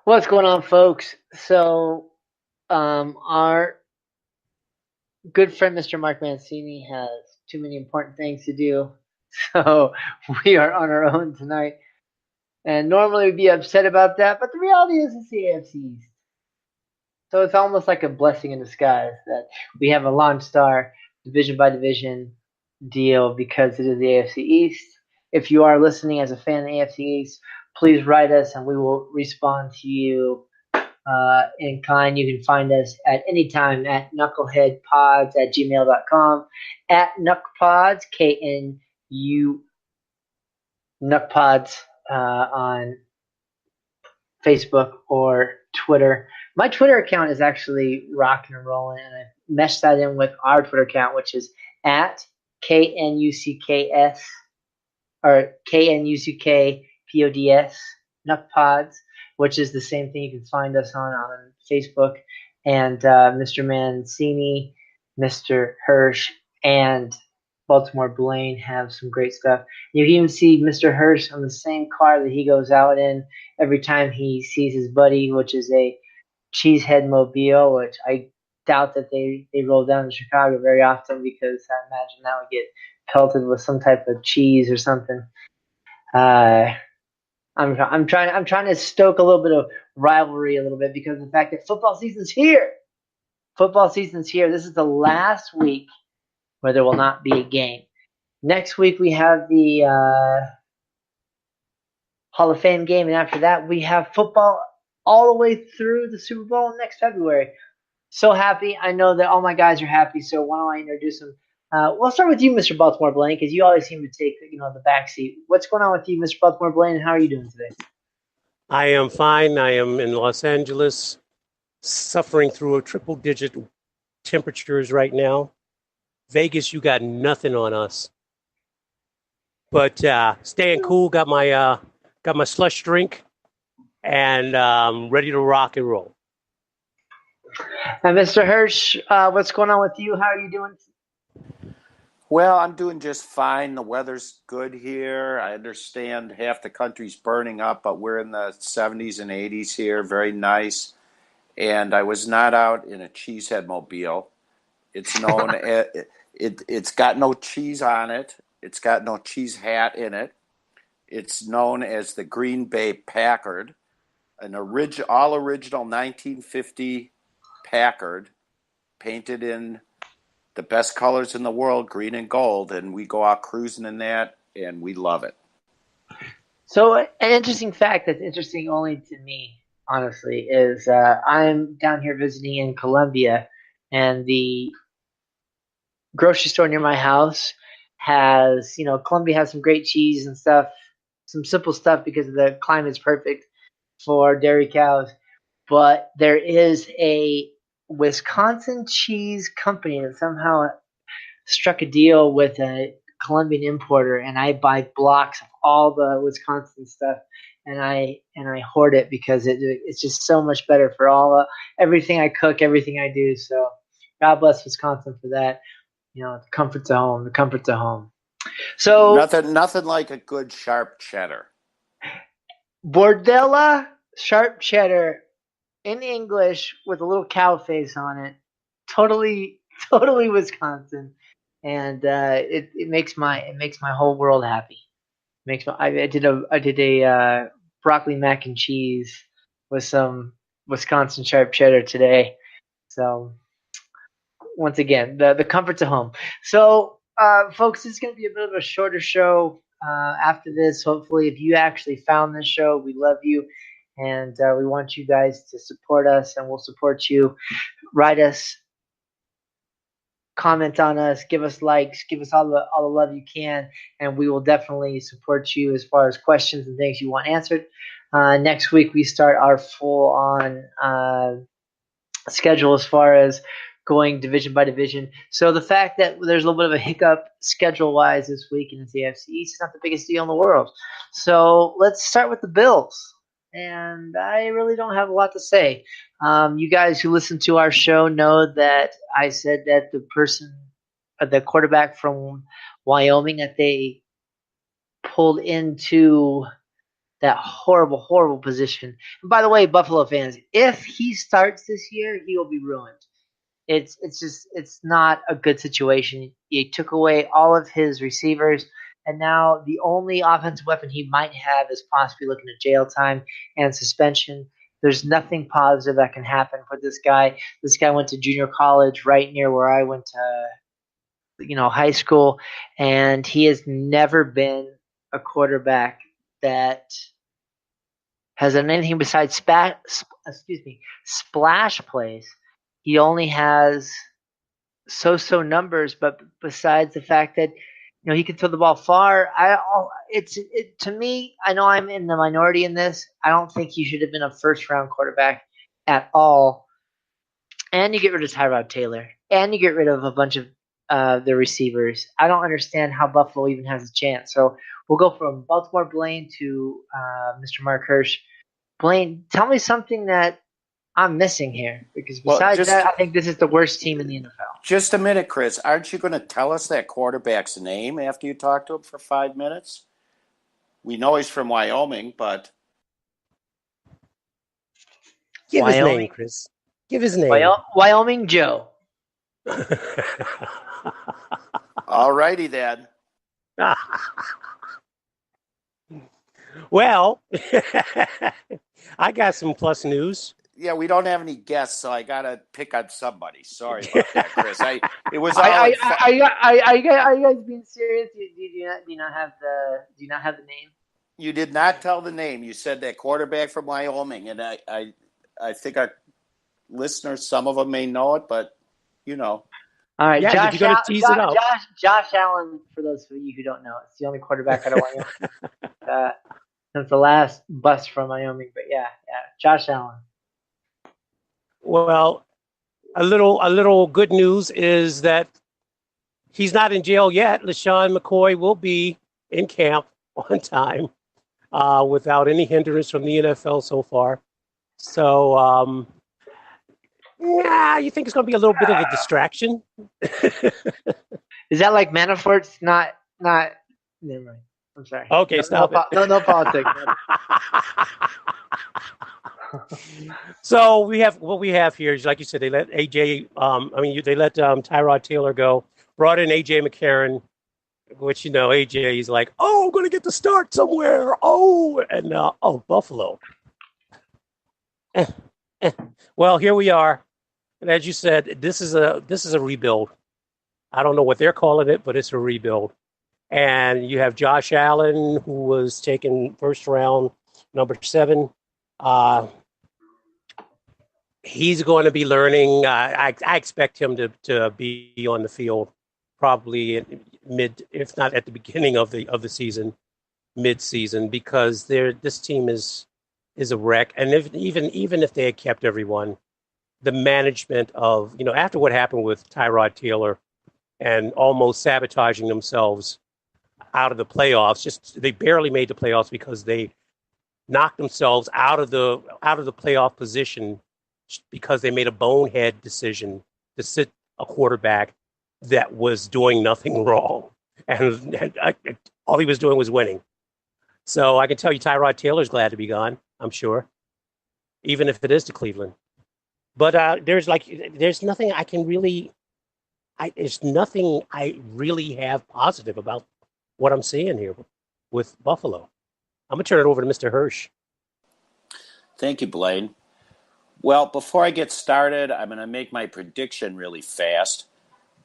What's going on, folks? Our good friend Mr. Mark Mancini has too many important things to do, so we are on our own tonight. And normally we'd be upset about that, but the reality is it's the AFC East. So it's almost like a blessing in disguise that we have a Launch Star division by division deal because it is the AFC East. If you are listening as a fan of the AFC East, please write us and we will respond to you in kind. You can find us at any time at knuckleheadpods@gmail.com, at knuckpods, KNU knuckpods on Facebook or Twitter. My Twitter account is actually rocking and rolling, and I meshed that in with our Twitter account, which is at KNUCKS or KNUCKPODS, Knuckpods, which is the same thing you can find us on Facebook. And Mr. Mancini, Mr. Hirsch, and Baltimore Blaine have some great stuff. You can even see Mr. Hirsch on the same car that he goes out in every time he sees his buddy, which is a Cheesehead Mobile, which I doubt that they roll down to Chicago very often because I imagine that would get pelted with some type of cheese or something. I'm trying to stoke a little bit of rivalry a little bit because of the fact that football season's here. Football season's here. This is the last week where there will not be a game. Next week we have the Hall of Fame game, and after that we have football all the way through the Super Bowl next February. So happy. I know that all my guys are happy, so why don't I introduce them? We'll start with you, Mr. Baltimore Blaine, because you always seem to take the back seat. What's going on with you, Mr. Baltimore Blaine, and how are you doing today? I am fine. I am in Los Angeles, suffering through a triple-digit temperatures right now. Vegas, you got nothing on us. But staying cool. Got my slush drink, and ready to rock and roll. And Mr. Hirsch, what's going on with you? How are you doing? Well, I'm doing just fine. The weather's good here. I understand half the country's burning up, but we're in the 70s and 80s here. Very nice. And I was not out in a Cheesehead Mobile. It's known as, it's got no cheese on it. It's got no cheese hat in it. It's known as the Green Bay Packard, an all original 1950 Packard, painted in the best colors in the world, green and gold, and we go out cruising in that, and we love it. So an interesting fact that's interesting only to me, honestly, is I'm down here visiting in Colombia, and the grocery store near my house has, Colombia has some great cheese and stuff, some simple stuff because the climate's perfect for dairy cows. But there is a Wisconsin cheese company that somehow struck a deal with a Colombian importer, and I buy blocks of all the Wisconsin stuff, and I hoard it because it's just so much better for everything I cook, everything I do. So God bless Wisconsin for that. The comforts of home, the comforts of home. So nothing like a good sharp cheddar. Bordella sharp cheddar in English with a little cow face on it. Totally Wisconsin, and it makes my whole world happy. I did a broccoli mac and cheese with some Wisconsin sharp cheddar today. So once again, the comforts of home. So folks, this is going to be a bit of a shorter show after this. Hopefully, if you actually found this show, we love you. And we want you guys to support us, and we'll support you. Write us, comment on us, give us likes, give us all the love you can, and we will definitely support you as far as questions and things you want answered. Next week, we start our full-on schedule as far as going division by division. So the fact that there's a little bit of a hiccup schedule-wise this week in the AFC East is not the biggest deal in the world. So let's start with the Bills. And I really don't have a lot to say. You guys who listen to our show know that I said that the quarterback from Wyoming that they pulled into that horrible, horrible position. And by the way, Buffalo fans, if he starts this year, he will be ruined. It's not a good situation. He took away all of his receivers, and now the only offensive weapon he might have is possibly looking at jail time and suspension. There's nothing positive that can happen for this guy. This guy went to junior college right near where I went to, high school, and he has never been a quarterback that has done anything besides splash plays. He only has so numbers, but besides the fact that he can throw the ball far, to me. I know I'm in the minority in this. I don't think he should have been a first round quarterback at all. And you get rid of Tyrod Taylor, and you get rid of a bunch of the receivers. I don't understand how Buffalo even has a chance. So we'll go from Baltimore Blaine to Mr. Mark Hirsch. Blaine, tell me something that I'm missing here, because besides that, I think this is the worst team in the NFL. Just a minute, Chris. Aren't you going to tell us that quarterback's name after you talk to him for 5 minutes? We know he's from Wyoming, but... Give his name, Chris. Give his name. Wyoming Joe. All righty, then. Well, I got some plus news. Yeah, we don't have any guests, so I got to pick on somebody. Sorry about that, Chris. Are you guys being serious? Do you not have the name? You did not tell the name. You said that quarterback from Wyoming, and I think our listeners, some of them may know it, but All right, yeah, Josh Allen, for those of you who don't know, it's the only quarterback out of Wyoming since the last bust from Wyoming. But yeah, Josh Allen. Well, a little good news is that he's not in jail yet. LaShawn McCoy will be in camp on time without any hindrance from the NFL so far. So, you think it's going to be a little bit of a distraction? Is that like Manafort's not? Never mind. I'm sorry. Okay, stop it. No politics. So what we have here is, like you said, they let AJ. They let Tyrod Taylor go. Brought in AJ McCarron, which AJ is like, I'm going to get to start somewhere. Buffalo. Well, here we are, and as you said, this is a rebuild. I don't know what they're calling it, but it's a rebuild. And you have Josh Allen, who was taken first round, number 7. He's going to be learning. I expect him to be on the field probably if not at the beginning of the season, mid-season, because this team is a wreck. And even if they had kept everyone, the management of after what happened with Tyrod Taylor and almost sabotaging themselves out of the playoffs, they barely made the playoffs because they knocked themselves out of the playoff position because they made a bonehead decision to sit a quarterback that was doing nothing wrong, and all he was doing was winning. So I can tell you, Tyrod Taylor's glad to be gone. I'm sure, even if it is to Cleveland. But there's nothing I can really. There's nothing I really have positive about what I'm seeing here with Buffalo. I'm going to turn it over to Mr. Hirsch. Thank you, Blaine. Well, before I get started, I'm going to make my prediction really fast.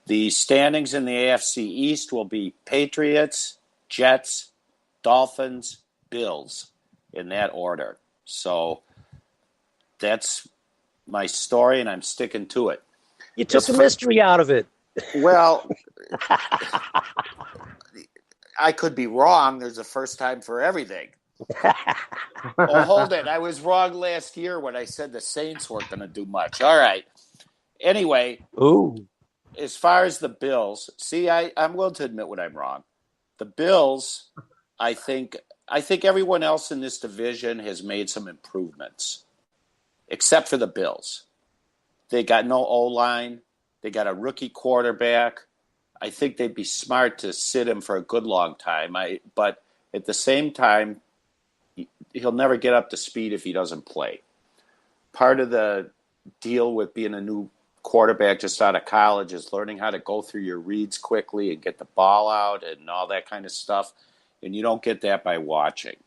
The standings in the AFC East will be Patriots, Jets, Dolphins, Bills, in that order. So that's my story, and I'm sticking to it. You took the mystery out of it. Well, I could be wrong. There's a first time for everything. Oh, hold it. I was wrong last year when I said the Saints weren't going to do much. All right. Anyway, as far as the Bills, I'm willing to admit when I'm wrong. The Bills, I think everyone else in this division has made some improvements, except for the Bills. They got no O-line. They got a rookie quarterback. I think they'd be smart to sit him for a good long time. But at the same time, he'll never get up to speed if he doesn't play. Part of the deal with being a new quarterback just out of college is learning how to go through your reads quickly and get the ball out and all that kind of stuff. And you don't get that by watching.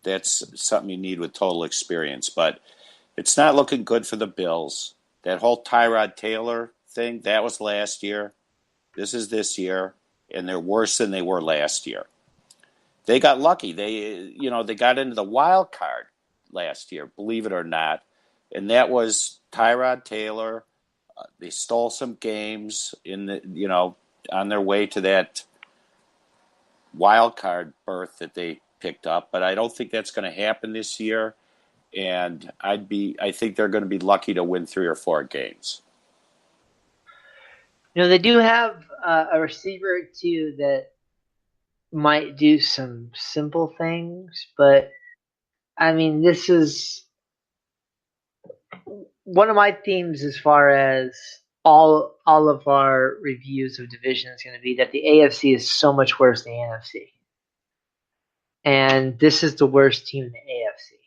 That's something you need with total experience. But it's not looking good for the Bills. That whole Tyrod Taylor thing, that was last year. This is this year. And they're worse than they were last year. They got lucky. They got into the wild card last year, believe it or not. And that was Tyrod Taylor. They stole some games on their way to that wild card berth that they picked up. But I don't think that's going to happen this year. And I think they're going to be lucky to win 3 or 4 games. They do have a receiver or two that might do some simple things, but I mean, this is one of my themes as far as all of our reviews of division is going to be that the AFC is so much worse than the NFC. And this is the worst team in the AFC.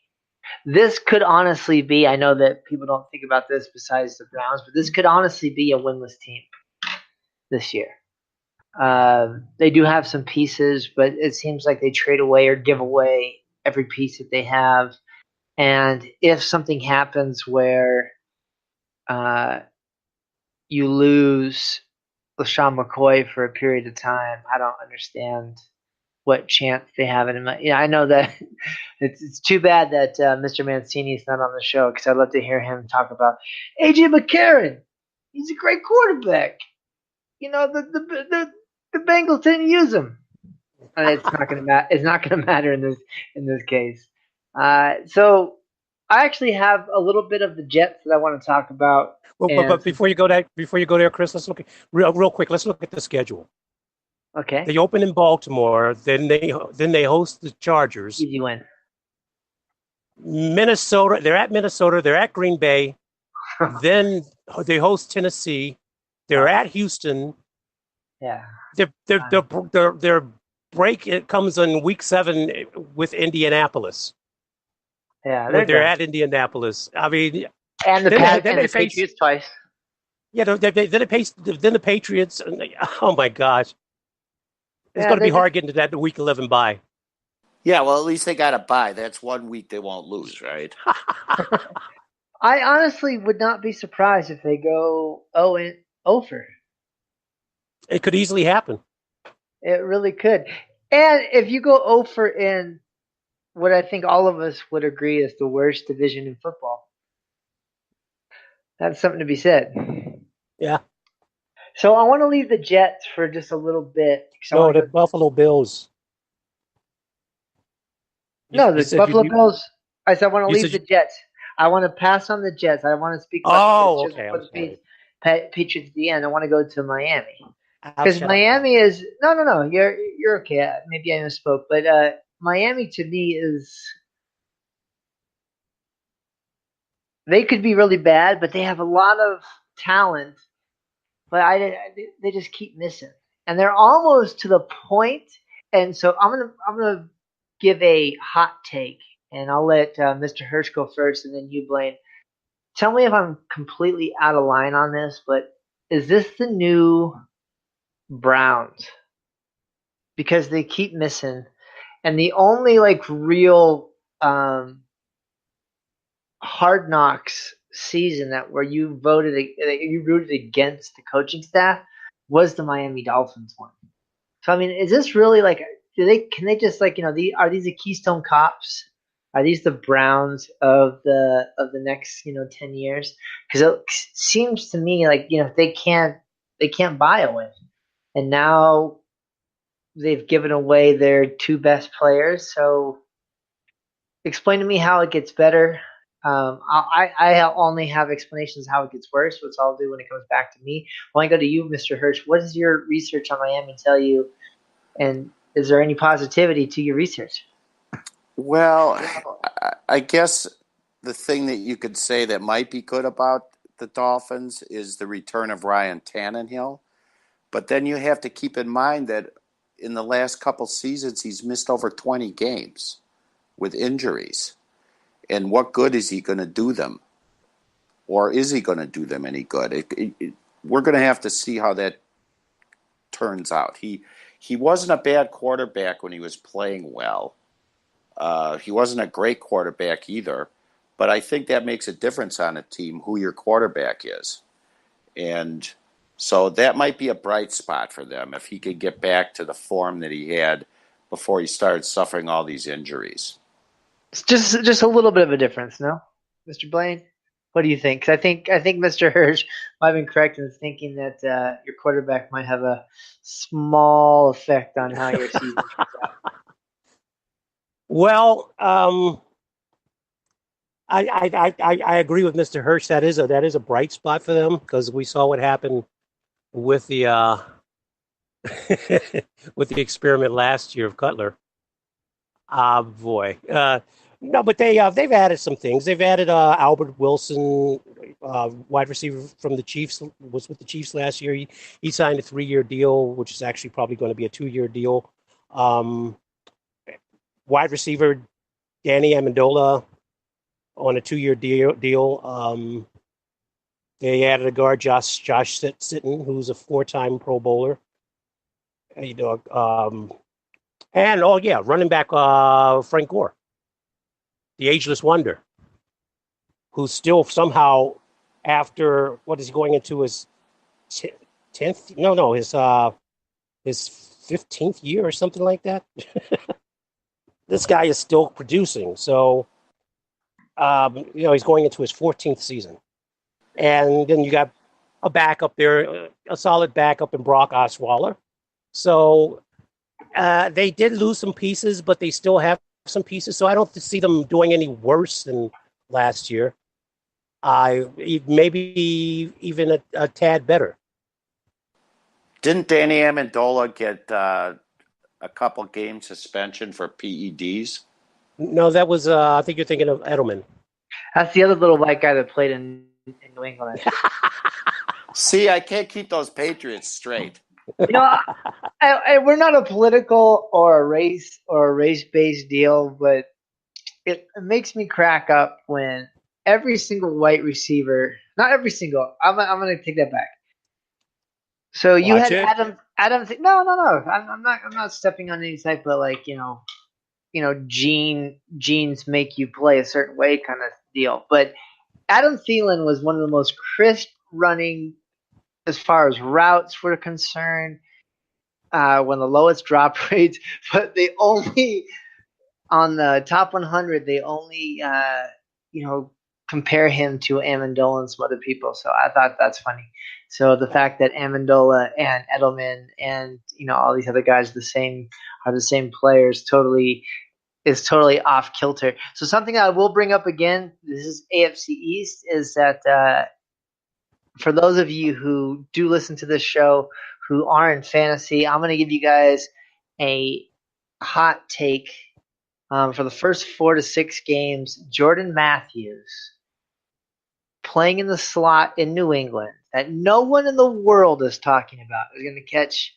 This could honestly be, I know that people don't think about this besides the Browns, but this could honestly be a winless team this year. They do have some pieces, but it seems like they trade away or give away every piece that they have. And if something happens where you lose LaShawn McCoy for a period of time, I don't understand what chance they have in it. I know that it's too bad that Mr. Mancini is not on the show because I'd love to hear him talk about A.J. McCarron. He's a great quarterback. The Bengals didn't use him. It's not going to matter. It's not going to matter in this case. So I actually have a little bit of the Jets that I want to talk about. Well, but before you go there, Chris, let's look at, real quick. Let's look at the schedule. Okay. They open in Baltimore, then they host the Chargers. Easy win. Minnesota. They're at Minnesota. They're at Green Bay. Then they host Tennessee. They're at Houston. Yeah. Their break it comes in week 7 with Indianapolis. Yeah, they're at Indianapolis. I mean, and the Patriots twice. Yeah, then the Patriots. Oh my gosh, it's going to be hard getting to that week 11 bye. Yeah, well, at least they got a bye. That's 1 week they won't lose, right? I honestly would not be surprised if they go 0-0. It could easily happen. It really could. And if you go 0 in what I think all of us would agree is the worst division in football, that's something to be said. Yeah. So I want to leave the Jets for just a little bit. No, the Buffalo Bills. No, the Buffalo Bills. I said I want to leave the Jets. I want to pass on the Jets. I want to speak about the Patriots at the end. I want to go to Miami. Because Miami is no. You're okay. Maybe I misspoke, but Miami to me is they could be really bad, but they have a lot of talent. But they just keep missing, and they're almost to the point. And so I'm gonna give a hot take, and I'll let Mr. Hirsch go first, and then you, Blaine. Tell me if I'm completely out of line on this, but is this the new Browns? Because they keep missing, and the only real hard knocks season where you rooted against the coaching staff was the Miami Dolphins one. So I mean, is this really can they just are these the Keystone Cops? Are these the Browns of the next 10 years? Because it seems to me they can't buy a win, and now they've given away their 2 best players. So explain to me how it gets better. I only have explanations how it gets worse, which I'll do when it comes back to me. I want to go to you, Mr. Hirsch. What does your research on Miami tell you, and is there any positivity to your research? Well, I guess the thing that you could say that might be good about the Dolphins is the return of Ryan Tannehill. But then you have to keep in mind that in the last couple seasons, he's missed over 20 games. with injuries. And what good is he going to do them? Or is he going to do them any good? We're going to have to see how that turns out. He wasn't a bad quarterback when he was playing well. He wasn't a great quarterback either. But I think that makes a difference on a team who your quarterback is. And so that might be a bright spot for them if he could get back to the form that he had before he started suffering all these injuries. It's just a little bit of a difference, no, Mr. Blaine? What do you think? 'Cause I think Mr. Hirsch might have been correct in thinking that your quarterback might have a small effect on how your season turns out. Well, I agree with Mr. Hirsch. That is a bright spot for them because we saw what happened with the with the experiment last year of Cutler. Boy. No, but they've added some things. They've added Albert Wilson, wide receiver from the Chiefs, was with the Chiefs last year. He signed a 3-year deal, which is actually probably going to be a 2-year deal. Wide receiver Danny Amendola on a 2-year deal. They added a guard, Josh Sitton, who's a 4-time Pro Bowler. And running back Frank Gore, the ageless wonder, who's still somehow after what is he going into his 10th? No, his 15th year or something like that. This guy is still producing. So, he's going into his 14th season. And then you got a backup there, a solid backup in Brock Osweiler. So they did lose some pieces, but they still have some pieces. So I don't see them doing any worse than last year. Maybe even a tad better. Didn't Danny Amendola get a couple game suspension for PEDs? No, that was I think you're thinking of Edelman. That's the other little white guy that played in New England. See, I can't keep those Patriots straight. We're not a political or a race-based deal, but it makes me crack up when every single white receiver, not every single, I'm going to take that back. So you Watch had it. Adam. No. I'm not stepping on any type of genes make you play a certain way kind of deal. But Adam Thielen was one of the most crisp running as far as routes were concerned. One of the lowest drop rates, but they only on the top 100 they only compare him to Amendola and some other people. So I thought that's funny. So the fact that Amendola and Edelman and all these other guys are the same players is totally off kilter. So something that I will bring up again, this is AFC East, is that for those of you who do listen to this show who are in fantasy, I'm going to give you guys a hot take. For the first 4 to 6 games, Jordan Matthews playing in the slot in New England that no one in the world is talking about is going to catch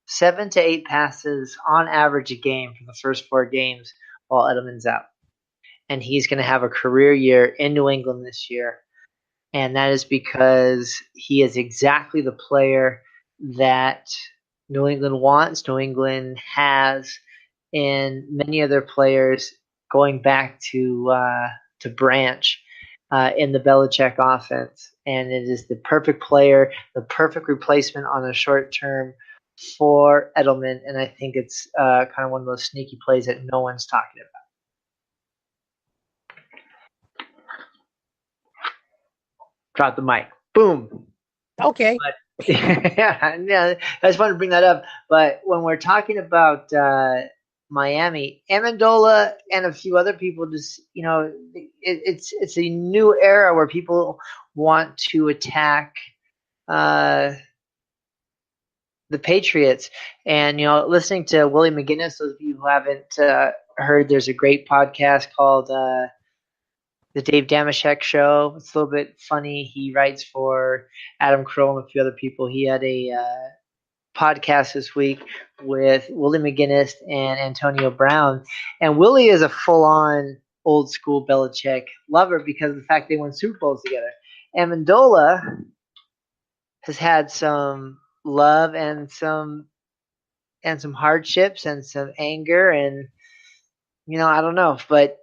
7 to 8 passes on average a game for the first 4 games while Edelman's out. And he's going to have a career year in New England this year. And that is because he is exactly the player that New England wants, New England has, and many other players going back to Branch in the Belichick offense. And it is the perfect player, the perfect replacement on the short term for Edelman. And I think it's kind of one of those sneaky plays that no one's talking about. Drop the mic. Boom. Okay. But, yeah, I just wanted to bring that up. But when we're talking about Miami, Amendola and a few other people just, it's a new era where people want to attack the Patriots. And, listening to Willie McGinnis, those of you who haven't heard, there's a great podcast called The Dave Damashek Show. It's a little bit funny. He writes for Adam Kroll and a few other people. He had a podcast this week with Willie McGinnis and Antonio Brown. And Willie is a full-on old school Belichick lover because of the fact they won Super Bowls together. Amendola has had some love and some hardships and some anger, and I don't know, but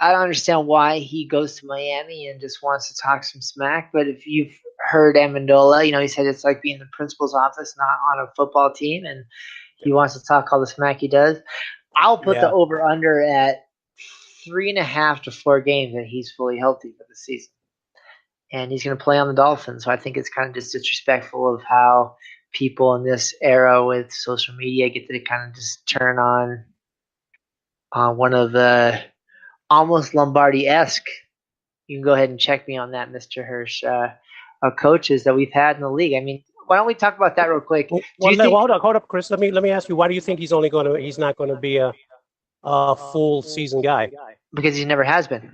I don't understand why he goes to Miami and just wants to talk some smack. But if you've heard Amendola, he said it's like being in the principal's office, not on a football team, and he wants to talk all the smack he does. I'll put the over-under at 3.5 to 4 games that he's fully healthy for the season. And he's going to play on the Dolphins, so I think it's kind of just disrespectful of how people in this era with social media get to kind of just turn on one of the almost Lombardi-esque, you can go ahead and check me on that, Mr. Hirsch, coaches that we've had in the league. I mean, why don't we talk about that real quick? Hold up, Chris. Let me ask you, why do you think he's not going to be a full season guy? Because he never has been.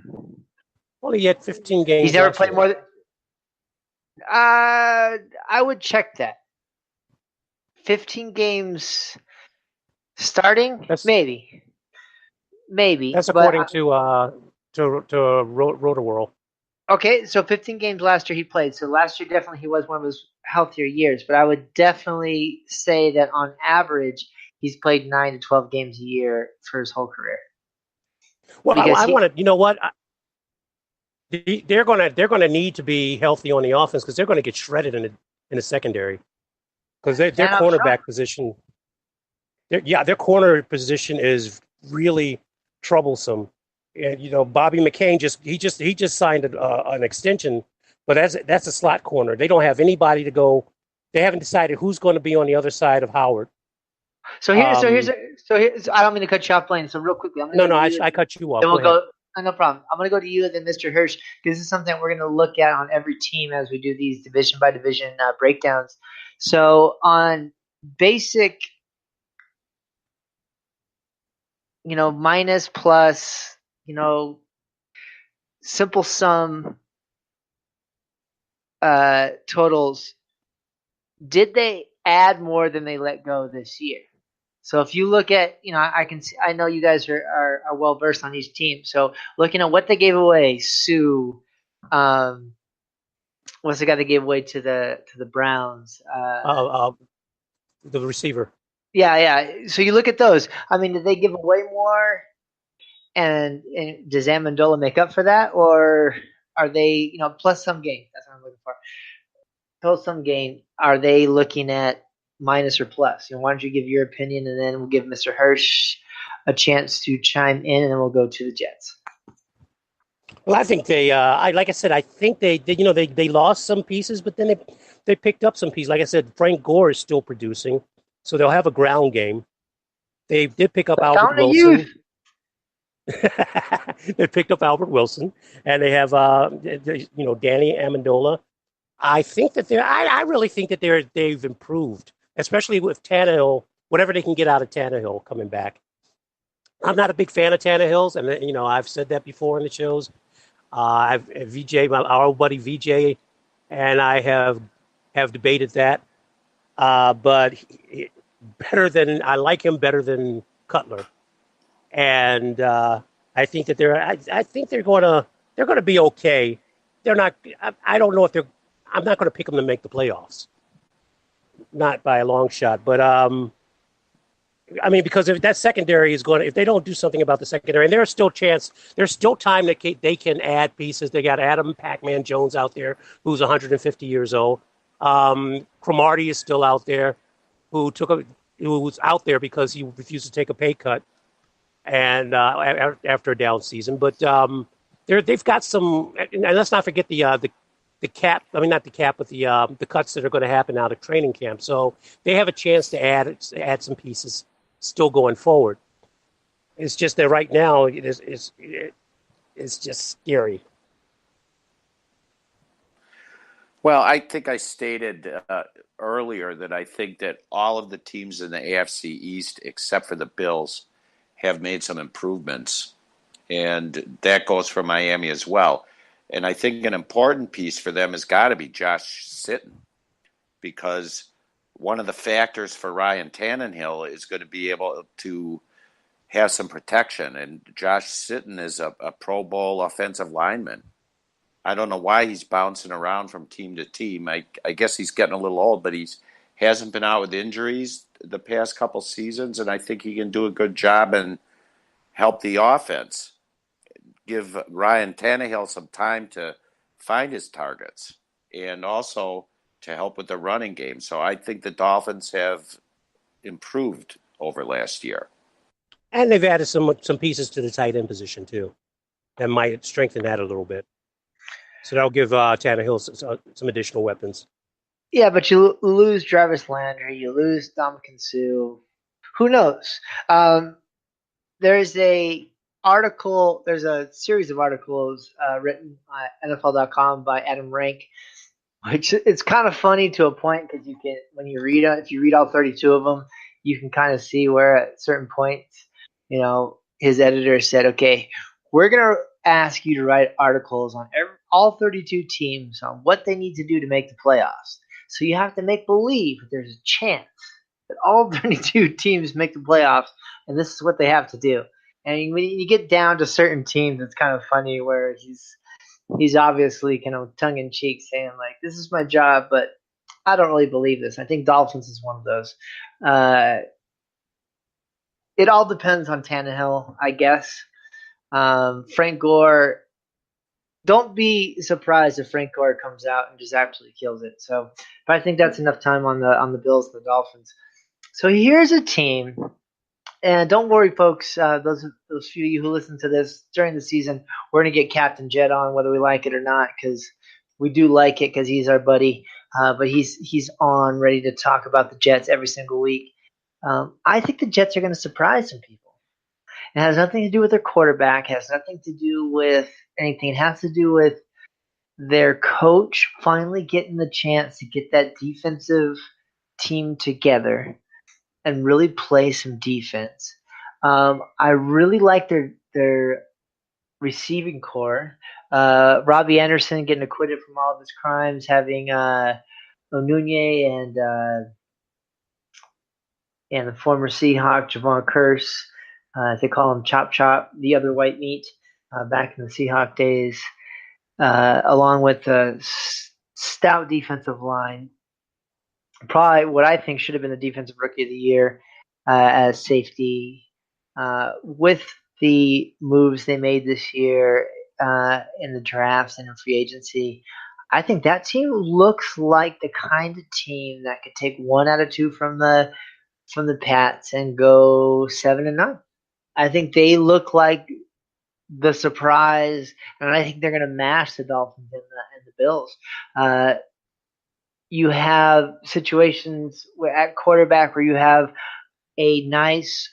Well, he had 15 games. He's never played more than. I would check that. 15 games starting, maybe. That's according to Roto-World. Okay, so 15 games last year he played. So last year definitely he was one of his healthier years. But I would definitely say that on average he's played 9 to 12 games a year for his whole career. Well, I want to. You know what? They're gonna need to be healthy on the offense because they're going to get shredded in the secondary because their cornerback position. Their corner position is really troublesome. And Bobby McCain just signed an extension, but that's a slot corner. They don't have anybody to go. They haven't decided who's going to be on the other side of Howard. So here's I don't mean to cut you off, Blaine. So real quickly, I cut you off. Then we'll go. No problem. I'm going to go to you and then Mr. Hirsch because this is something we're going to look at on every team as we do these division by division breakdowns. So on basic, minus plus, simple sum totals, did they add more than they let go this year? So if you look at, I know you guys are well versed on each team. So looking at what they gave away, Sue, what's the guy they gave away to the Browns? The receiver. Yeah. So you look at those. I mean, did they give away more? And does Amendola make up for that, or are they, plus some gain? That's what I'm looking for. Plus some gain. Are they looking at minus or plus? Why don't you give your opinion, and then we'll give Mr. Hirsch a chance to chime in, and then we'll go to the Jets. Well, I think like I said, I think they lost some pieces, but then they picked up some pieces. Like I said, Frank Gore is still producing, so they'll have a ground game. They did pick up Albert Wilson. They picked up Albert Wilson, and they have Danny Amendola. I think that I really think that they've improved, especially with Tannehill. Whatever they can get out of Tannehill coming back. I'm not a big fan of Tannehill's, and I've said that before in the shows. I've our old buddy VJ, and I have debated that. But I like him better than Cutler, and I think that they're going to be okay. They're not. I don't know if they're. I'm not going to pick them to make the playoffs, not by a long shot. But I mean, because if that secondary is if they don't do something about the secondary, and there's still time that they can add pieces. They got Adam Pac-Man Jones out there, who's 150 years old. Cromartie is still out there, who was out there because he refused to take a pay cut, and after a down season. But they've got some, and let's not forget the cap. I mean, not the cap, but the cuts that are going to happen out of training camp. So they have a chance to add some pieces still going forward. It's just that right now it's just scary. Well, I think I stated earlier that I think that all of the teams in the AFC East, except for the Bills, have made some improvements. And that goes for Miami as well. And I think an important piece for them has got to be Josh Sitton, because one of the factors for Ryan Tannehill is going to be able to have some protection. And Josh Sitton is a Pro Bowl offensive lineman. I don't know why he's bouncing around from team to team. I guess he's getting a little old, but he's hasn't been out with injuries the past couple seasons, and I think he can do a good job and help the offense. Give Ryan Tannehill some time to find his targets and also to help with the running game. So I think the Dolphins have improved over last year. And they've added some pieces to the tight end position too, that might strengthen that a little bit. So that'll give Tannehill some additional weapons. Yeah, but you lose Jarvis Landry, you lose Ndamukong Suh. Who knows? There's a series of articles written at NFL.com by Adam Rank, which it's kind of funny to a point because you can, when you read it, if you read all 32 of them, you can kind of see where at certain points, his editor said, okay, we're going to ask you to write articles on all 32 teams on what they need to do to make the playoffs. So you have to make believe that there's a chance that all 32 teams make the playoffs, and this is what they have to do. And when you get down to certain teams, it's kind of funny where he's obviously kind of tongue-in-cheek saying, like, this is my job, but I don't really believe this. I think Dolphins is one of those. It all depends on Tannehill, I guess. Frank Gore, don't be surprised if Frank Gore comes out and just absolutely kills it. So, but I think that's enough time on the Bills and the Dolphins. So here's a team, and don't worry, folks. Those few of you who listen to this during the season, we're gonna get Captain Jet on whether we like it or not, because we do like it because he's our buddy. But he's on ready to talk about the Jets every single week. I think the Jets are going to surprise some people. It has nothing to do with their quarterback. It has nothing to do with anything. It has to do with their coach finally getting the chance to get that defensive team together and really play some defense. I really like their receiving core. Robbie Anderson getting acquitted from all of his crimes, having Onunye and the former Seahawk Javon Curse, they call him Chop Chop, the other white meat, back in the Seahawk days, along with the stout defensive line. Probably what I think should have been the defensive rookie of the year as safety. With the moves they made this year in the drafts and in free agency, I think that team looks like the kind of team that could take 1 out of 2 from the Pats and go 7-9. I think they look like the surprise, and I think they're going to mash the Dolphins and the Bills. You have situations where at quarterback where you have a nice,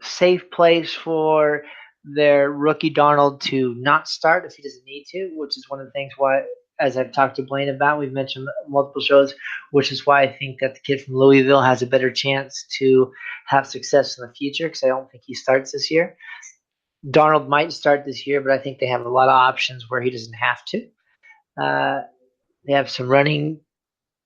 safe place for their rookie Darnold to not start if he doesn't need to, which is one of the things why, as I've talked to Blaine about, we've mentioned multiple shows, which is why I think that the kid from Louisville has a better chance to have success in the future, because I don't think he starts this year. Darnold might start this year, but I think they have a lot of options where he doesn't have to. They have a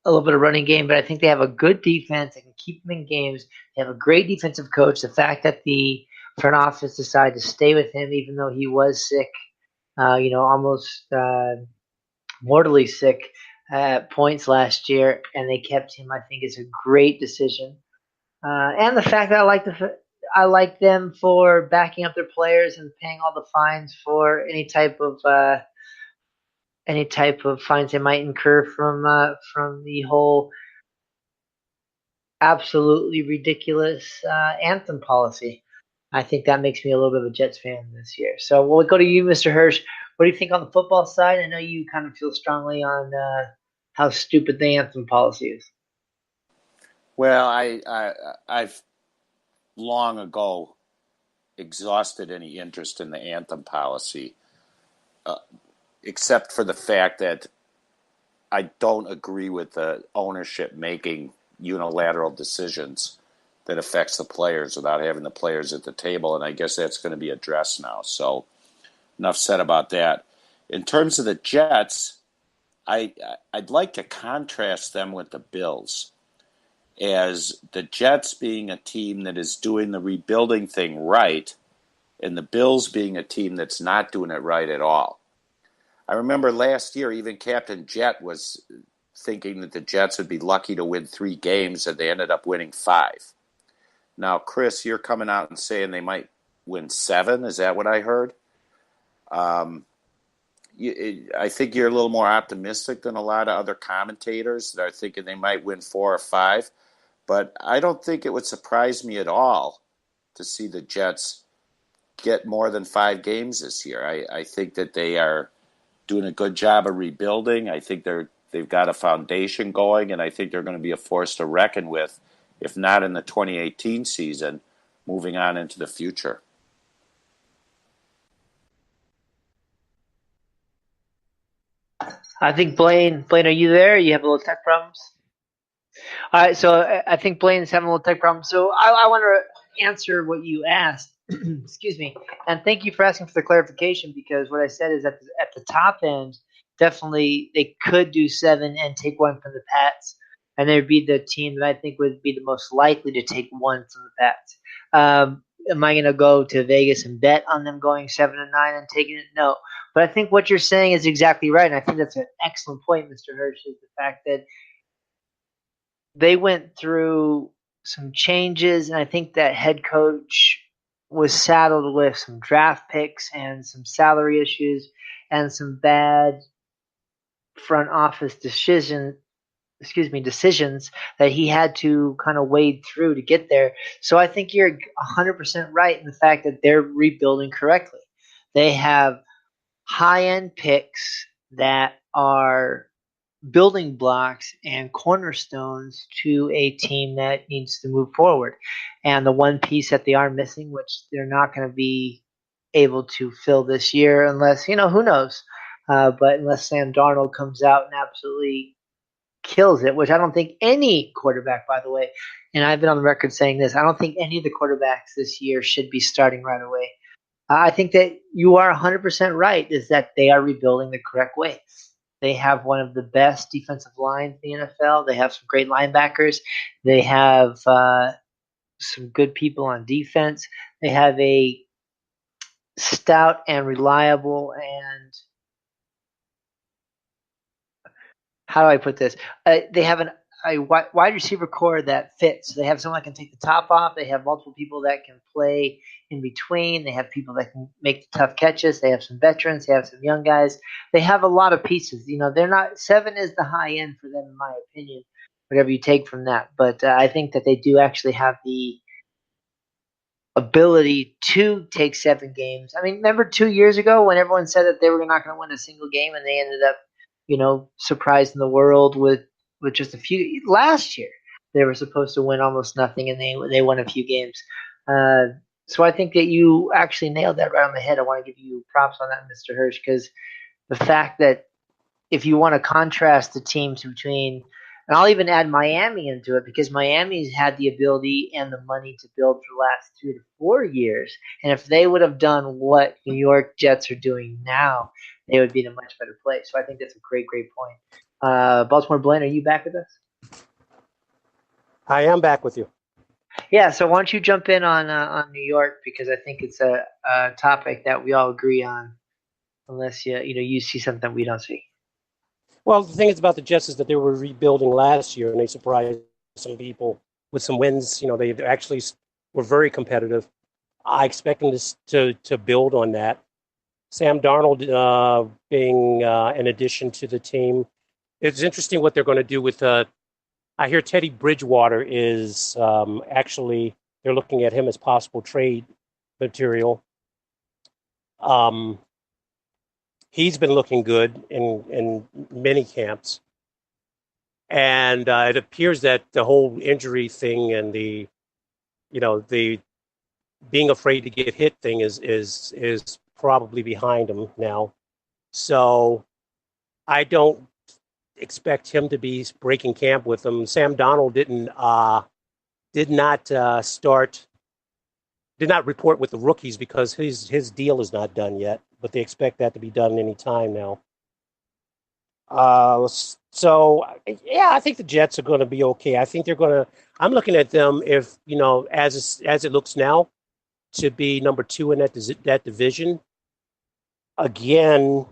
little bit of running game, but I think they have a good defense. They can keep them in games. They have a great defensive coach. The fact that the front office decided to stay with him, even though he was sick, almost mortally sick at points last year, and they kept him, I think, is a great decision. And the fact that I like them for backing up their players and paying all the fines for any type of fines they might incur from the whole absolutely ridiculous anthem policy. I think that makes me a little bit of a Jets fan this year. So we'll go to you, Mr. Hirsch. What do you think on the football side? I know you kind of feel strongly on how stupid the anthem policy is. Well, I've long ago exhausted any interest in the anthem policy, except for the fact that I don't agree with the ownership making unilateral decisions that affects the players without having the players at the table, and I guess that's going to be addressed now. So enough said about that. In terms of the Jets, I'd like to contrast them with the Bills. as the Jets being a team that is doing the rebuilding thing right, and the Bills being a team that's not doing it right at all. I remember last year, even Captain Jet was thinking that the Jets would be lucky to win 3 games, and they ended up winning 5. Now, Chris, you're coming out and saying they might win 7. Is that what I heard? I think you're a little more optimistic than a lot of other commentators that are thinking they might win 4 or 5. But I don't think it would surprise me at all to see the Jets get more than 5 games this year. I think that they are doing a good job of rebuilding. I think they've got a foundation going, and I think they're going to be a force to reckon with, if not in the 2018 season, moving on into the future. I think Blaine, are you there? You have a little tech problems? All right, so I think Blaine's having a little tech problem. So I want to answer what you asked. Excuse me. And thank you for asking for the clarification, because what I said is at the top end, definitely they could do 7 and take 1 from the Pats. And they would be the team that I think would be the most likely to take 1 from the Pats. Am I going to go to Vegas and bet on them going 7 and 9 and taking it? No. But I think what you're saying is exactly right. And I think that's an excellent point, Mr. Hirsch, is the fact that they went through some changes, and I think that head coach was saddled with some draft picks and some salary issues and some bad front office decisions that he had to kind of wade through to get there. So I think you're 100% right in the fact that they're rebuilding correctly. They have high-end picks that are building blocks and cornerstones to a team that needs to move forward. And the one piece that they are missing, which they're not going to be able to fill this year unless, who knows, but unless Sam Darnold comes out and absolutely kills it, which I don't think any quarterback, by the way, and I've been on the record saying this, I don't think any of the quarterbacks this year should be starting right away. I think that you are 100% right, is that they are rebuilding the correct way. They have one of the best defensive lines in the NFL. They have some great linebackers. They have some good people on defense. They have a stout and reliable and how do I put this? They have a wide receiver core that fits. They have someone that can take the top off. They have multiple people that can play in between. They have people that can make the tough catches. They have some veterans. They have some young guys. They have a lot of pieces. They're not 7 is the high end for them, in my opinion. Whatever you take from that, but I think that they do actually have the ability to take 7 games. I mean, remember 2 years ago when everyone said that they were not going to win a single game, and they ended up surprising the world with just a few. Last year, they were supposed to win almost nothing, and they won a few games. So I think that you actually nailed that right on the head. I want to give you props on that, Mr. Hirsch, because the fact that if you want to contrast the teams between, and I'll even add Miami into it, because Miami's had the ability and the money to build for the last 3 to 4 years. And if they would have done what New York Jets are doing now, they would be in a much better place. So I think that's a great, great point. Baltimore Blaine, are you back with us? I am back with you. Yeah, so why don't you jump in on New York, because I think it's a topic that we all agree on, unless you see something we don't see. Well, the thing is about the Jets is that they were rebuilding last year, and they surprised some people with some wins. They actually were very competitive. I expect them to build on that. Sam Darnold being an addition to the team. It's interesting what they're going to do with I hear Teddy Bridgewater is actually, they're looking at him as possible trade material. He's been looking good in many camps. And it appears that the whole injury thing and the being afraid to get hit thing is probably behind him now. So I don't expect him to be breaking camp with them. Sam Darnold did not report with the rookies because his deal is not done yet, but they expect that to be done any time now. So yeah, I think the Jets are going to be okay. I think they're going to. I'm looking at them if as it looks now to be number two in that division again.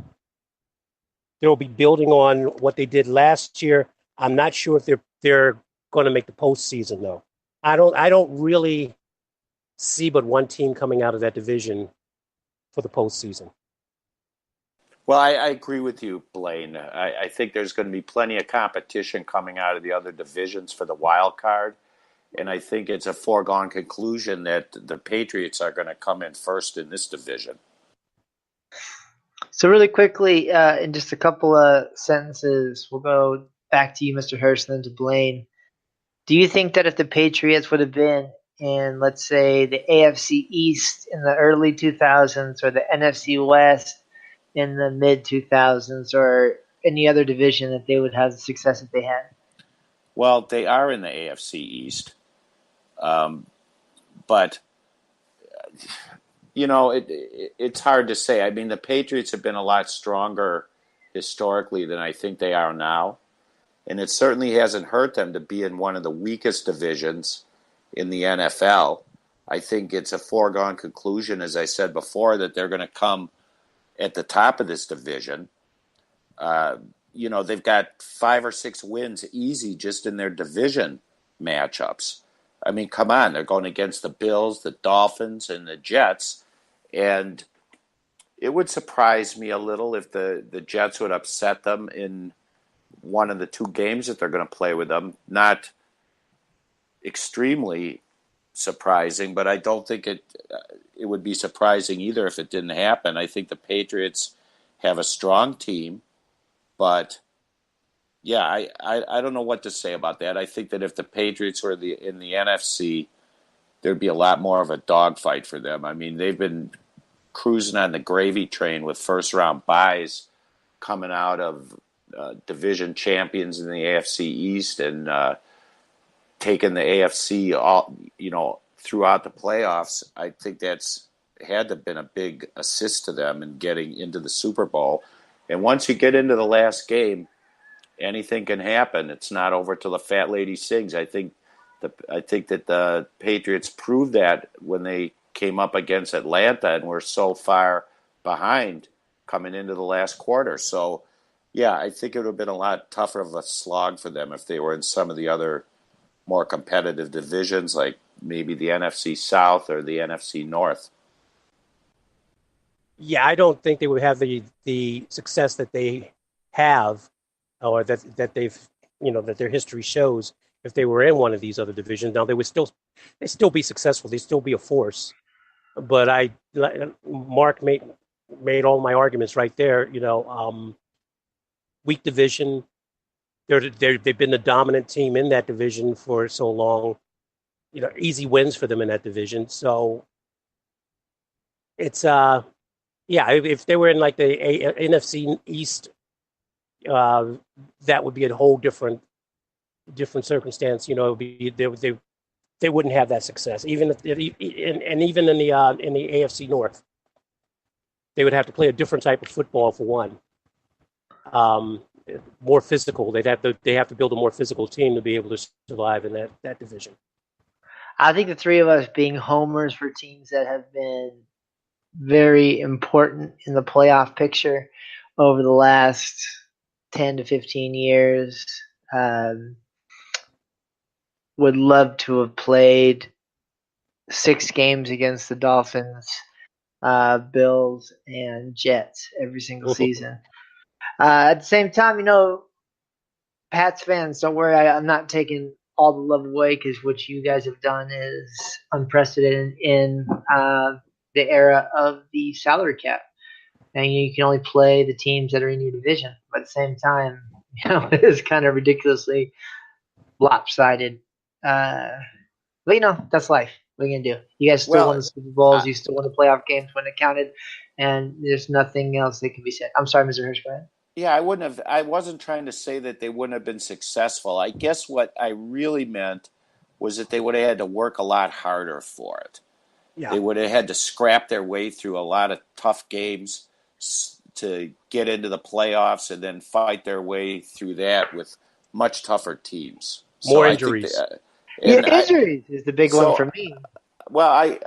They'll be building on what they did last year. I'm not sure if they're going to make the postseason though. I don't really see but one team coming out of that division for the postseason. Well, I agree with you, Blaine. I think there's going to be plenty of competition coming out of the other divisions for the wild card. And I think it's a foregone conclusion that the Patriots are going to come in first in this division. So really quickly, in just a couple of sentences, we'll go back to you, Mr. Hurst, and then to Blaine. Do you think that if the Patriots would have been in, let's say, the AFC East in the early 2000s or the NFC West in the mid 2000s or any other division, that they would have the success that they had? Well, they are in the AFC East, but it's hard to say. I mean, the Patriots have been a lot stronger historically than I think they are now, and it certainly hasn't hurt them to be in one of the weakest divisions in the NFL. I think it's a foregone conclusion, as I said before, that they're going to come at the top of this division. They've got 5 or 6 wins easy just in their division matchups. I mean, come on, they're going against the Bills, the Dolphins, and the Jets. And it would surprise me a little if the Jets would upset them in one of the 2 games that they're going to play with them. Not extremely surprising, but I don't think it would be surprising either if it didn't happen. I think the Patriots have a strong team, but yeah, I don't know what to say about that. I think that if the Patriots were in the NFC, there'd be a lot more of a dogfight for them. I mean, they've been cruising on the gravy train with first round buys coming out of division champions in the AFC East and taking the AFC all throughout the playoffs. I think that's had to have been a big assist to them in getting into the Super Bowl. And once you get into the last game, anything can happen. It's not over till the fat lady sings. I think that the Patriots proved that when they came up against Atlanta and were so far behind coming into the last quarter. So, yeah, I think it would have been a lot tougher of a slog for them if they were in some of the other more competitive divisions, like maybe the NFC South or the NFC North. Yeah, I don't think they would have the success that they have, or that that their history shows if they were in one of these other divisions. Now they still be successful. They still be a force. But Mark made all my arguments right there. Weak division. They've been the dominant team in that division for so long. Easy wins for them in that division. So it's yeah. If they were in like the NFC East, that would be a whole different circumstance. It would be they wouldn't have that success. Even even in the AFC North, they would have to play a different type of football for one. More physical. They have to build a more physical team to be able to survive in that division. I think the three of us being homers for teams that have been very important in the playoff picture over the last 10 to 15 years. Would love to have played 6 games against the Dolphins, Bills, and Jets every single season. At the same time, Pats fans, don't worry. I'm not taking all the love away, because what you guys have done is unprecedented in the era of the salary cap. And you can only play the teams that are in your division. But at the same time, it's kind of ridiculously lopsided. But that's life. What are you gonna do? You guys still won the Super Bowls. You still won the playoff games when it counted, and there's nothing else that can be said. I'm sorry, Mr. Hirschman. Yeah, I wasn't trying to say that they wouldn't have been successful. I guess what I really meant was that they would have had to work a lot harder for it. Yeah. They would have had to scrap their way through a lot of tough games, to get into the playoffs and then fight their way through that with much tougher teams. So More I think injuries. that, Yeah, and injuries is the big one so for me. well,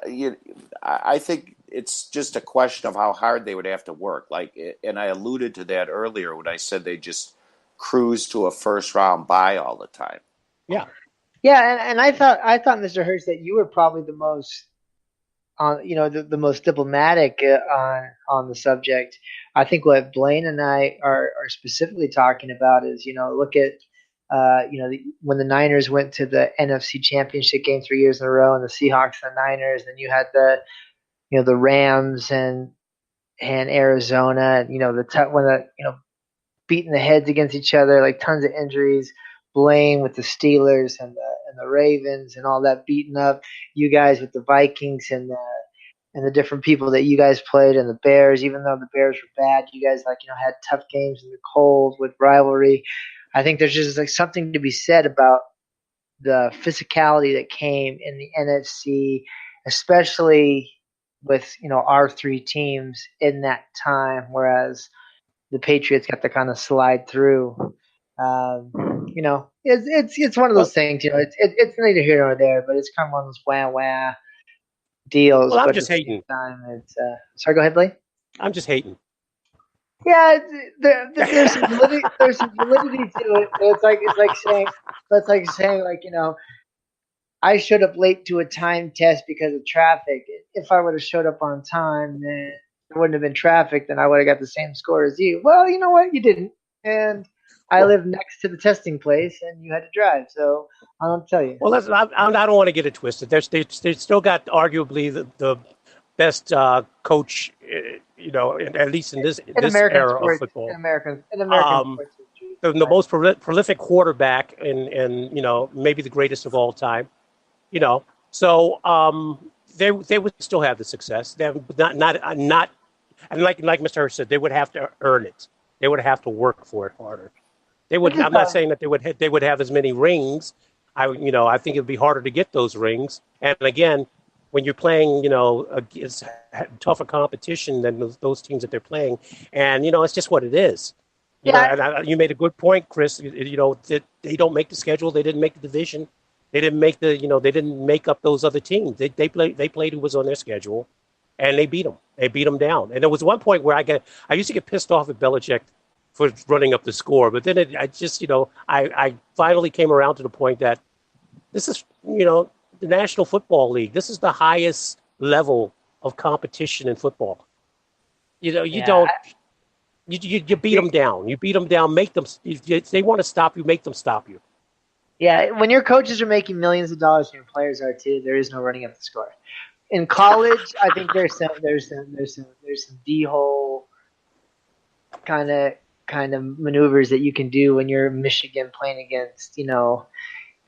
I think it's just a question of how hard they would have to work. Like, and I alluded to that earlier when I said they just cruise to a first round bye all the time. Yeah. Yeah, and I thought Mr. Hurst that you were probably the most the most diplomatic on the subject. I think what Blaine and I are specifically talking about is look at when the Niners went to the NFC Championship game 3 years in a row, and the Seahawks and the Niners, and you had the Rams and Arizona, and when beating the heads against each other, like tons of injuries. Blaine with the Steelers and the Ravens and all that beating up. You guys with the Vikings and the different people that you guys played, and the Bears. Even though the Bears were bad, you guys had tough games in the cold with rivalry. I think there's just like something to be said about the physicality that came in the NFC, especially with our three teams in that time, whereas the Patriots got to kind of slide through. It's one of Well, those things. It's neither here nor there, but it's kind of one of those wah wah deals. well, I'm But at just the same hating. time, it's sorry. Go ahead, Blake. I'm just hating. Yeah, there's some validity. There's some validity to it. It's like saying I showed up late to a time test because of traffic. If I would have showed up on time, then there wouldn't have been traffic. Then I would have got the same score as you. Well, you know what? You didn't, and I Well, live next to the testing place, and you had to drive. So I don't tell you. well, I don't want to get it twisted. They still got arguably the best coach, at least in In this American era of sports, football. in American Um, sports history, the most prolific quarterback and maybe the greatest of all time. So they would still have the success. They have not and like Mr. Hurst said, they would have to earn it. They would have to work for it harder. They which would. is I'm not fine. saying that they would have as many rings. I think it would be harder to get those rings. And again, when you're playing, against tougher competition than those teams that they're playing, and it's just what it is. Yeah, And you made a good point, Chris. That they don't make the schedule. They didn't make the division. They didn't make They didn't make up those other teams. They played who was on their schedule, and they beat them. They beat them down. And there was one point where I used to get pissed off at Belichick for running up the score, but then I finally came around to the point that this is the National Football League. This is the highest level of competition in football. You yeah. don't. You beat them down. You beat them down. Make them. If they want to stop you, make them stop you. Yeah, when your coaches are making millions of dollars and your players are too, there is no running up the score. In college, I think there's some d-hole kind of maneuvers that you can do when you're Michigan playing against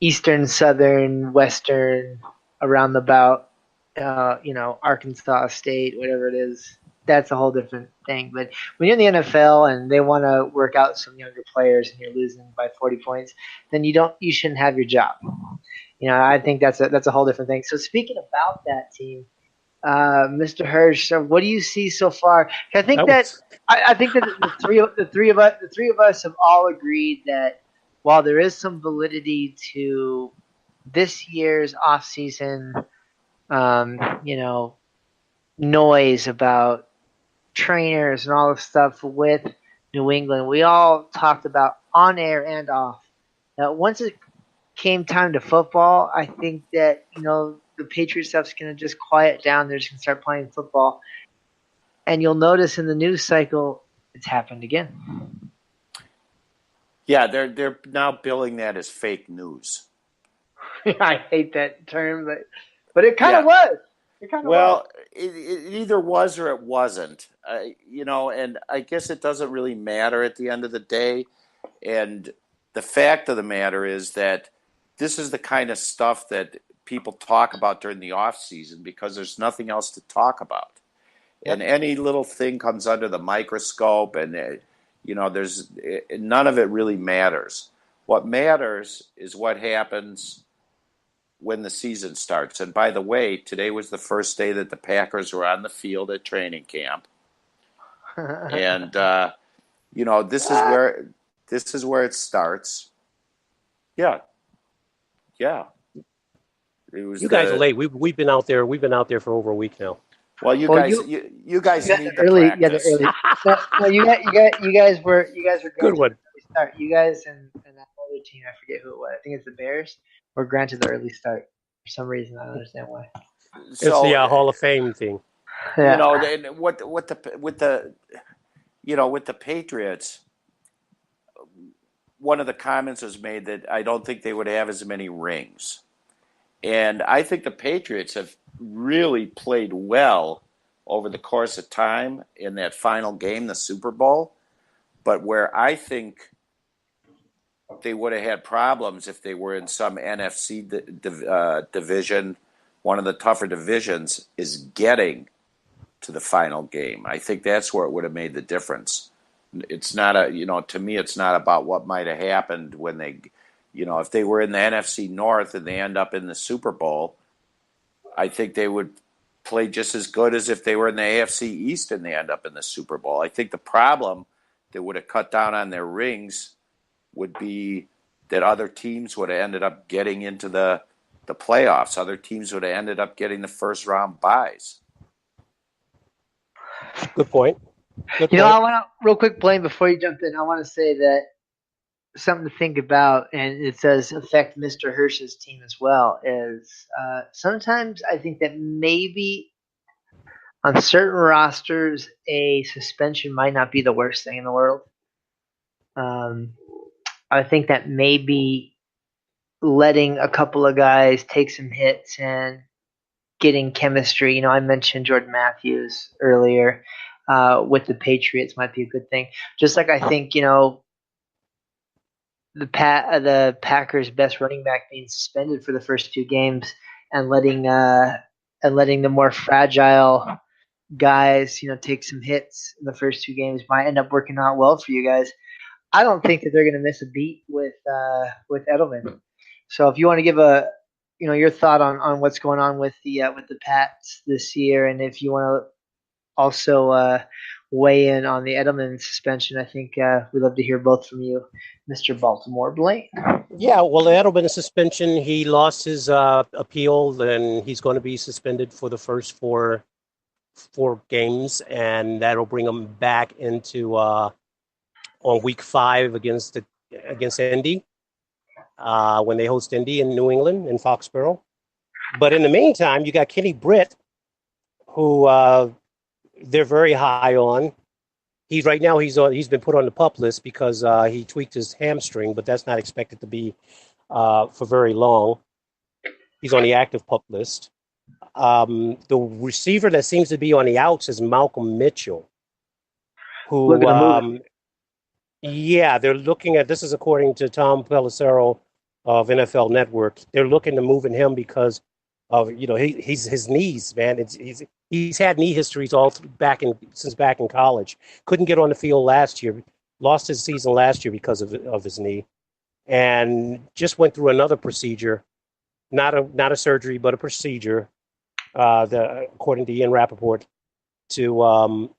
Eastern, Southern, Western, around the bout, Arkansas State, whatever it is. That's a whole different thing. But when you're in the NFL and they want to work out some younger players and you're losing by 40 points, then you shouldn't have your job. I think that's a whole different thing. So speaking about that team, Mr. Hirsch, what do you see so far? I think That that was I think that the three of us have all agreed that while there is some validity to this year's offseason, noise about trainers and all this stuff with New England, we all talked about on air and off that once it came time to football, I think that the Patriot stuff's going to just quiet down. They're just going to start playing football, and you'll notice in the news cycle it's happened again. Yeah, they're now billing that as fake news. I hate that term, but it kind of Yeah. was. It kind of was. Well, it either was or it wasn't. And I guess it doesn't really matter at the end of the day. And the fact of the matter is that this is the kind of stuff that people talk about during the off season because there's nothing else to talk about. Yep. And any little thing comes under the microscope, and there's none of it really matters. What matters is what happens when the season starts. And by the way, today was the first day that the Packers were on the field at training camp. And this is where it starts. Yeah, yeah. It was You guys are late. We've been out there. We've been out there for over a week now. well, you Well, guys you got need the to early, yeah, the practice. early. No, you guys were Good granted one. the early start. You guys and that other team, I forget who it was. I think it's the Bears, were granted the early start for some reason. I don't understand why. It's the So Hall of Fame thing. Yeah, with the Patriots, one of the comments was made that I don't think they would have as many rings. And I think the Patriots have really played well over the course of time in that final game, the Super Bowl. But where I think they would have had problems if they were in some NFC division, one of the tougher divisions, is getting to the final game. I think that's where it would have made the difference. It's not to me, it's not about what might have happened when they, if they were in the NFC North and they end up in the Super Bowl, I think they would play just as good as if they were in the AFC East and they end up in the Super Bowl. I think the problem that would have cut down on their rings would be that other teams would have ended up getting into the playoffs. Other teams would have ended up getting the first round buys. Good point. Good I point. want to real quick, Blaine, before you jump in. I want to say that something to think about, and it says affect Mr. Hirsch's team as well. Is sometimes I think that maybe on certain rosters a suspension might not be the worst thing in the world. I think that maybe letting a couple of guys take some hits and getting chemistry. I mentioned Jordan Matthews earlier with the Patriots might be a good thing. Just like I think the Packers' best running back being suspended for the first two games and letting the more fragile guys take some hits in the first two games might end up working out well for you guys. I don't think that they're going to miss a beat with Edelman. So if you want to give your thought on what's going on with the Pats this year, and if you want to also weigh in on the Edelman suspension, I think we'd love to hear both from you, Mr. Baltimore Blaine. Yeah, well, the Edelman suspension, he lost his appeal, and he's going to be suspended for the first four games, and that'll bring him back into on week 5 against Indy when they host Indy in New England in Foxborough. But in the meantime, you got Kenny Britt, who they're very high on. He's been put on the PUP list because he tweaked his hamstring, but that's not expected to be for very long. He's on the active PUP list. The receiver that seems to be on the outs is Malcolm Mitchell, who they're looking at. This is according to Tom Pelissero of NFL Network. They're looking to move him because of he's his knees, man. He's had knee histories since back in college. Couldn't get on the field last year. Lost his season last year because of his knee, and just went through another procedure, not a surgery, but a procedure. According to Ian Rappaport, to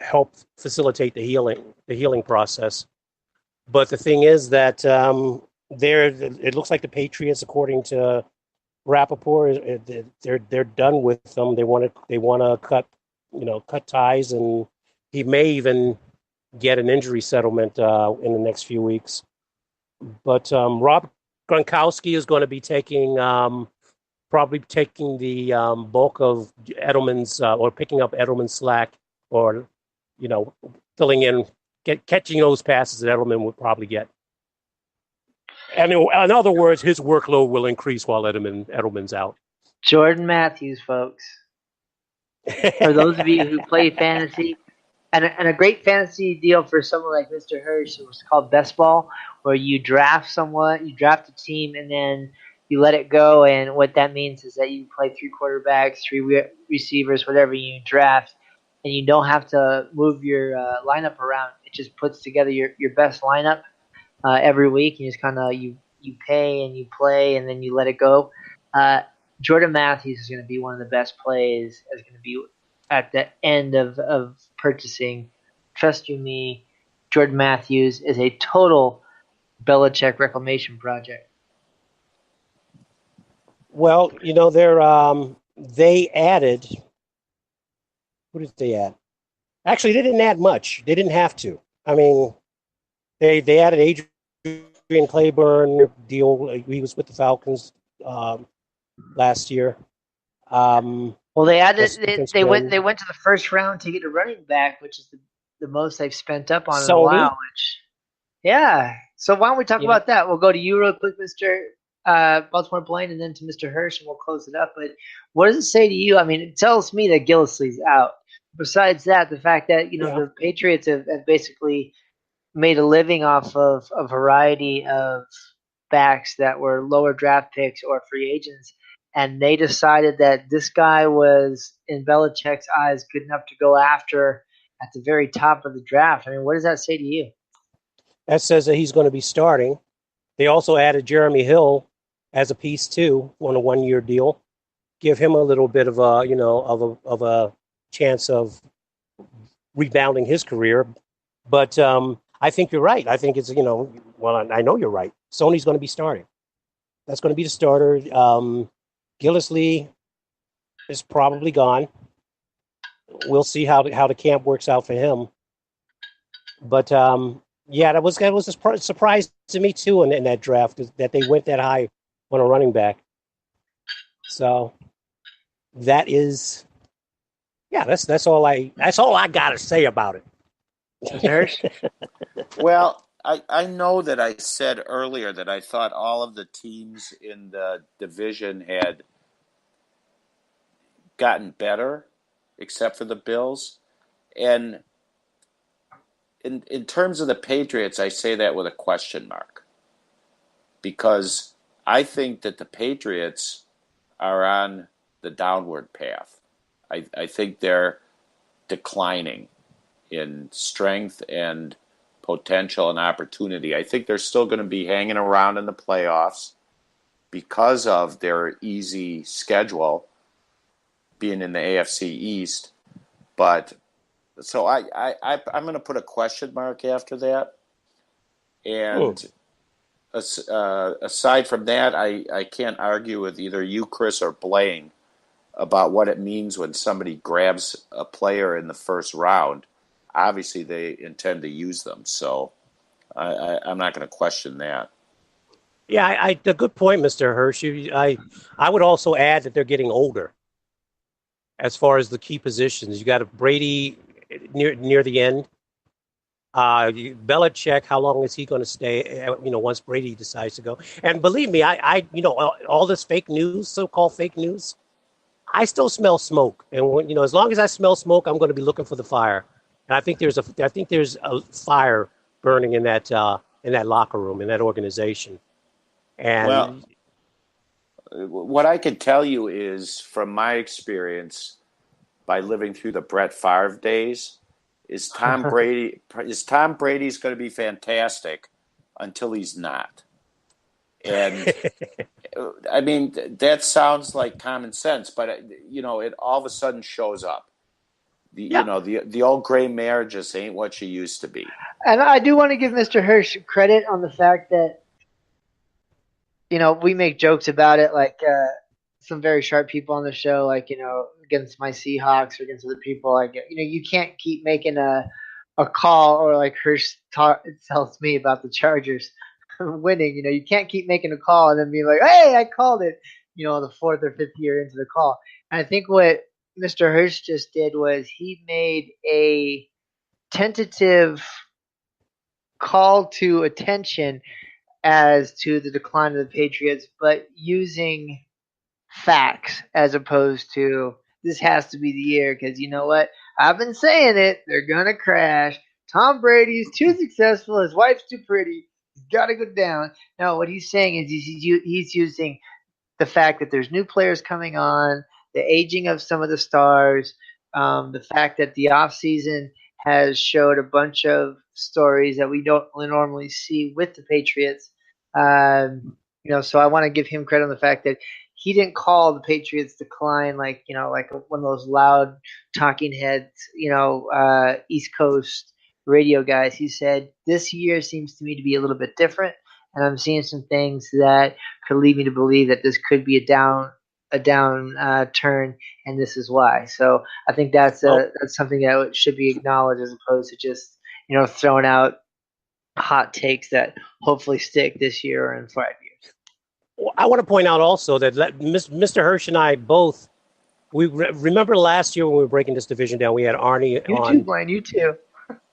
help facilitate the healing process. But the thing is that it looks like the Patriots, according to Rappaport, they're done with them. They want to cut ties, and he may even get an injury settlement in the next few weeks. But Rob Gronkowski is going to be probably taking the bulk of Edelman's or picking up Edelman's slack, or filling in, catching those passes that Edelman would probably get. And in other words, his workload will increase while Edelman's out. Jordan Matthews, folks. For those of you who play fantasy, and a great fantasy deal for someone like Mr. Hirsch, it was called Best Ball, where you draft a team, and then you let it go. And what that means is that you play 3 quarterbacks, 3 receivers, whatever you draft, and you don't have to move your lineup around. It just puts together your best lineup every week. You just kind of you pay and you play, and then you let it go. Jordan Matthews is going to be one of the best plays. Is going to be at the end of purchasing trust you me, Jordan Matthews is a total Belichick reclamation project. Well, they added. What did they add? Actually, they didn't add much. They didn't have to. I mean, they added Adrian Claiborne deal. He was with the Falcons last year. Well, they added they went to the first round to get a running back, which is the most they've spent up on in a while. Yeah. So why don't we talk about that? We'll go to you real quick, Mr. Baltimore Blaine, and then to Mr. Hirsch, and we'll close it up. But what does it say to you? I mean, it tells me that Gillislee's out. Besides that, the fact that the Patriots have basically made a living off of a variety of backs that were lower draft picks or free agents, and they decided that this guy was, in Belichick's eyes, good enough to go after at the very top of the draft. I mean, what does that say to you? That says that he's going to be starting. They also added Jeremy Hill as a piece too on a 1-year deal. Give him a little bit of a chance of rebounding his career. But I think you're right. I think it's I know you're right. Sony's going to be starting. That's going to be the starter. Gillislee is probably gone. We'll see how the camp works out for him. But that was a surprise to me too in that draft that they went that high on a running back. So that is, that's all I got to say about it. Well, I know that I said earlier that I thought all of the teams in the division had gotten better, except for the Bills. And in terms of the Patriots, I say that with a question mark. Because I think that the Patriots are on the downward path. I think they're declining in strength and potential and opportunity. I think they're still going to be hanging around in the playoffs because of their easy schedule being in the AFC East. But so I'm going to put a question mark after that. And aside from that, I can't argue with either you, Chris, or Blaine about what it means when somebody grabs a player in the first round. Obviously, they intend to use them. So I'm not going to question that. Yeah, a good point, Mr. Hirsch. I would also add that they're getting older as far as the key positions. You got Brady near the end. Belichick, how long is he going to stay? Once Brady decides to go. And believe me, I all this fake news, so-called fake news, I still smell smoke. And as long as I smell smoke, I'm going to be looking for the fire. And I think there's a fire burning in that locker room, in that organization. And what I can tell you is, from my experience, by living through the Brett Favre days, is Tom Brady's going to be fantastic until he's not. And I mean, that sounds like common sense, but it all of a sudden shows up. The old gray mare just ain't what she used to be. And I do want to give Mr. Hirsch credit on the fact that we make jokes about it, like some very sharp people on the show, like against my Seahawks or against other people, like you can't keep making a call, or like Hirsch tells me about the Chargers winning. You can't keep making a call and then being like, "Hey, I called it." The fourth or fifth year into the call. And I think what Mr. Hirsch just did was he made a tentative call to attention as to the decline of the Patriots, but using facts as opposed to this has to be the year, because you know what? I've been saying it. They're going to crash. Tom Brady's too successful. His wife's too pretty. He's got to go down. No, what he's saying is he's using the fact that there's new players coming on, the aging of some of the stars, the fact that the offseason has showed a bunch of stories that we don't normally see with the Patriots. So I want to give him credit on the fact that he didn't call the Patriots decline like one of those loud talking heads, East Coast radio guys. He said, this year seems to me to be a little bit different, and I'm seeing some things that could lead me to believe that this could be a down turn, and this is why. So I think that's something that should be acknowledged as opposed to just throwing out hot takes that hopefully stick this year or in 5 years. Well, I want to point out also that Mr. Hirsch and I both, we remember last year when we were breaking this division down, we had Arnie on. You too, Blaine, you too.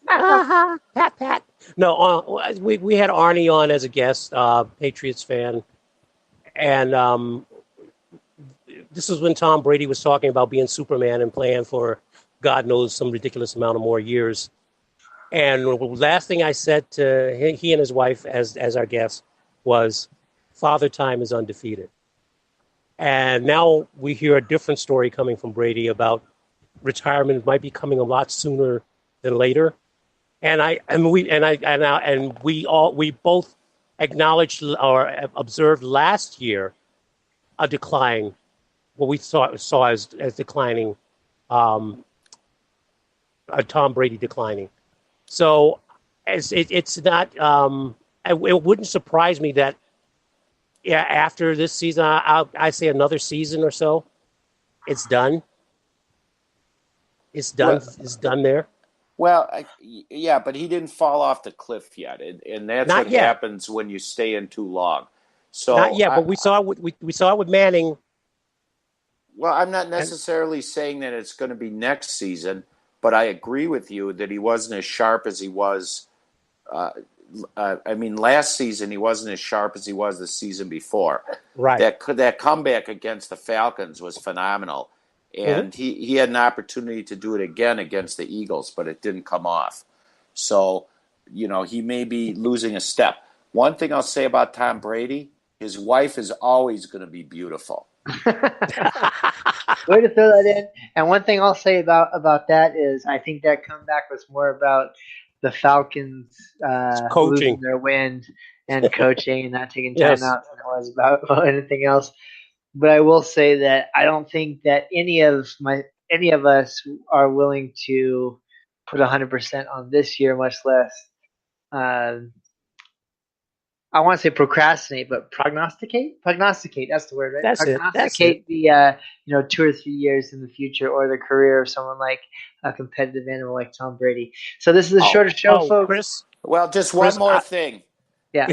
Pat. No, we had Arnie on as a guest, Patriots fan. And this was when Tom Brady was talking about being Superman and playing for God knows some ridiculous amount of more years. And the last thing I said to he and his wife as our guest was, Father Time is undefeated. And now we hear a different story coming from Brady about retirement might be coming a lot sooner than later. And we both acknowledged or observed last year a decline, what we saw as declining, Tom Brady declining. So it's not. It wouldn't surprise me that after this season, I say another season or so, it's done. It's done. It's done there. Well, yeah, but he didn't fall off the cliff yet, and that's Not what yet. happens when you stay in too long. So Not yet, but we saw it with Manning. Well, I'm not necessarily saying that it's going to be next season, but I agree with you that he wasn't as sharp as he was. Last season he wasn't as sharp as he was the season before. Right. That comeback against the Falcons was phenomenal, and he had an opportunity to do it again against the Eagles, but it didn't come off. So, he may be losing a step. One thing I'll say about Tom Brady, his wife is always going to be beautiful. Way to throw that in. And one thing I'll say about that is I think that comeback was more about the Falcons losing their wind and coaching and not taking time out than it was about anything else. But I will say that I don't think that any of us are willing to put 100% on this year, much less I want to say procrastinate, but prognosticate. Prognosticate, that's the word, right? That's prognosticate it. The 2 or 3 years in the future, or the career of someone like a competitive animal like Tom Brady. So this is a shorter show, folks. Chris. Well, just one more thing. Yeah,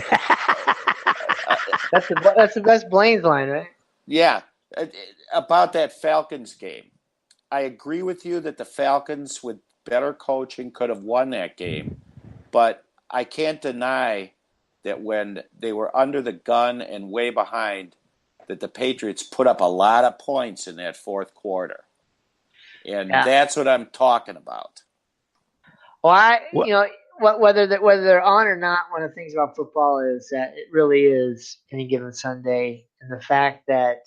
that's Blaine's line, right? Yeah, about that Falcons game. I agree with you that the Falcons, with better coaching, could have won that game, but I can't deny that when they were under the gun and way behind, that the Patriots put up a lot of points in that fourth quarter. And that's what I'm talking about. Well, whether they're on or not, one of the things about football is that it really is any given Sunday. And the fact that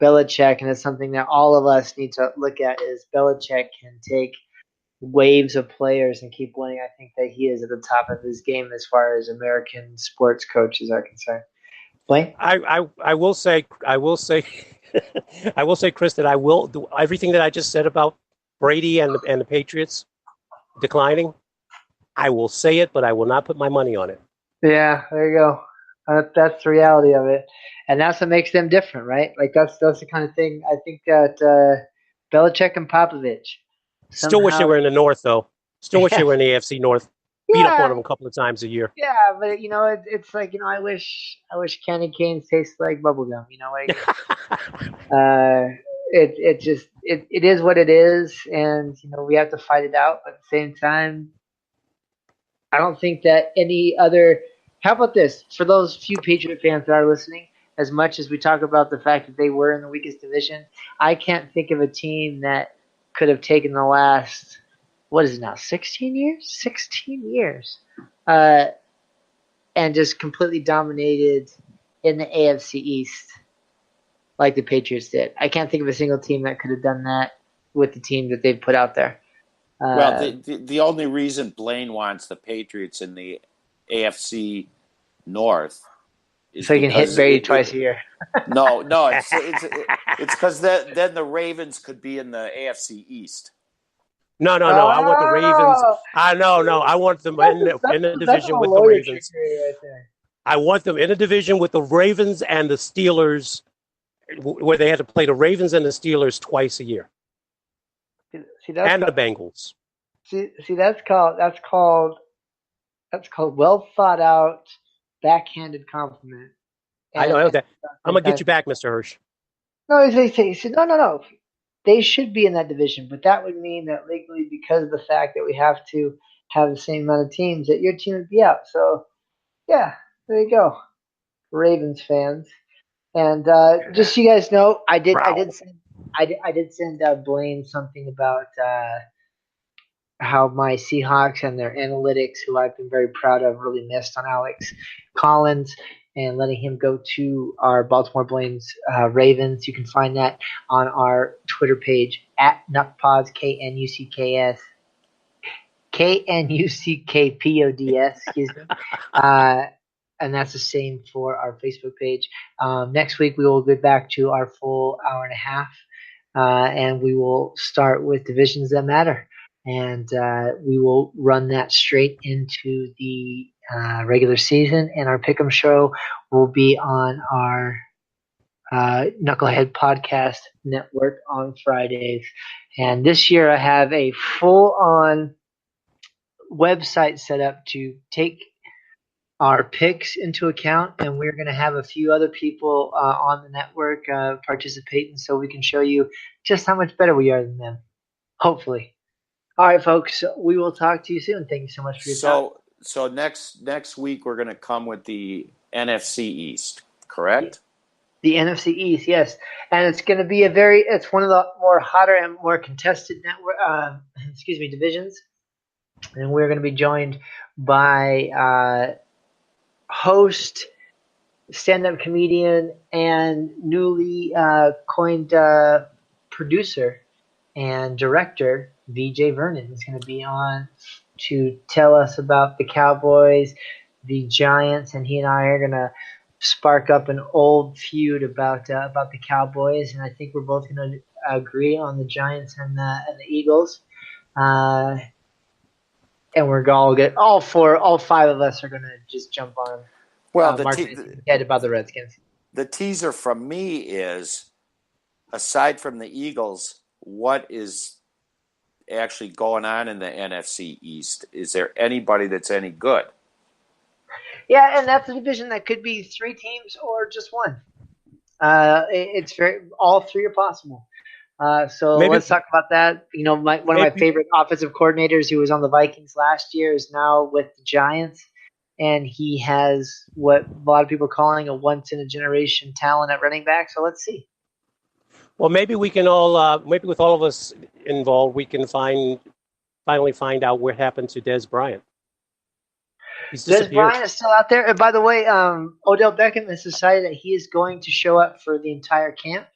Belichick, and it's something that all of us need to look at, is Belichick can take waves of players and keep winning. I think that he is at the top of his game as far as American sports coaches are concerned. Blaine? I will say, Chris, that I will do everything that I just said about Brady and the Patriots declining. I will say it, but I will not put my money on it. Yeah, there you go. That's the reality of it, and that's what makes them different, right? Like that's the kind of thing. I think that Belichick and Popovich. Still wish they were in the North, though. Still wish they were in the AFC North. Beat up on them a couple of times a year. Yeah, but it's like I wish candy canes tasted like bubblegum. It is what it is, and we have to fight it out. But at the same time, I don't think that any other. How about this? For those few Patriot fans that are listening, as much as we talk about the fact that they were in the weakest division, I can't think of a team that could have taken the last, what is it now, 16 years? 16 years. And just completely dominated in the AFC East like the Patriots did. I can't think of a single team that could have done that with the team that they've put out there. Well, the only reason Blaine wants the Patriots in the AFC North is so you can hit Brady twice a year. No, it's because then the Ravens could be in the AFC East. No, no, no. I want the Ravens. Oh, No. I want them in the that's division a with the lawyer Ravens. trickery right there. I want them in a division with the Ravens and the Steelers, where they had to play the Ravens and the Steelers twice a year, See, that's and the called, Bengals. see, that's called well thought out, backhanded compliment. I know And that. I'm gonna get you back, Mr. Hirsch. no, they say no, no, no. They should be in that division, but that would mean that legally, because of the fact that we have to have the same amount of teams, that your team would be out. So yeah, there you go, Ravens fans. And just so you guys know, Wow. I did send Blaine something about how my Seahawks and their analytics, who I've been very proud of, really missed on Alex Collins and letting him go to our Baltimore Blaine's Ravens. You can find that on our Twitter page at Nuckpods, KNUCKPODS, excuse me. And that's the same for our Facebook page. Next week, we will get back to our full hour and a half, and we will start with divisions that matter. And we will run that straight into the regular season. And our Pick'em show will be on our Knucklehead Podcast Network on Fridays. And this year, I have a full-on website set up to take our picks into account, and we're going to have a few other people on the network participating, so we can show you just how much better we are than them. Hopefully. All right, folks. We will talk to you soon. Thank you so much for your time. So next week we're going to come with the NFC East, correct? The NFC East, yes, and it's going to be it's one of the more hotter and more contested network, divisions, and we're going to be joined by host, stand-up comedian, and newly coined producer and director VJ Vernon is going to be on to tell us about the Cowboys, the Giants, and he and I are going to spark up an old feud about the Cowboys, and I think we're both going to agree on the Giants and the Eagles. And we're going to get all five of us are going to just jump on Mark head about the Redskins. The teaser from me is, aside from the Eagles, what is actually going on in the NFC East? Is there anybody that's any good? Yeah, and that's a division that could be three teams or just one. It's all three are possible. So let's talk about that. You know, one of my favorite offensive coordinators, who was on the Vikings last year, is now with the Giants, and he has what a lot of people are calling a once-in-a-generation talent at running back. So let's see. Well, maybe we can all, maybe with all of us involved, we can finally find out what happened to Des Bryant. Des Bryant is still out there. And by the way, Odell Beckham has decided that he is going to show up for the entire camp,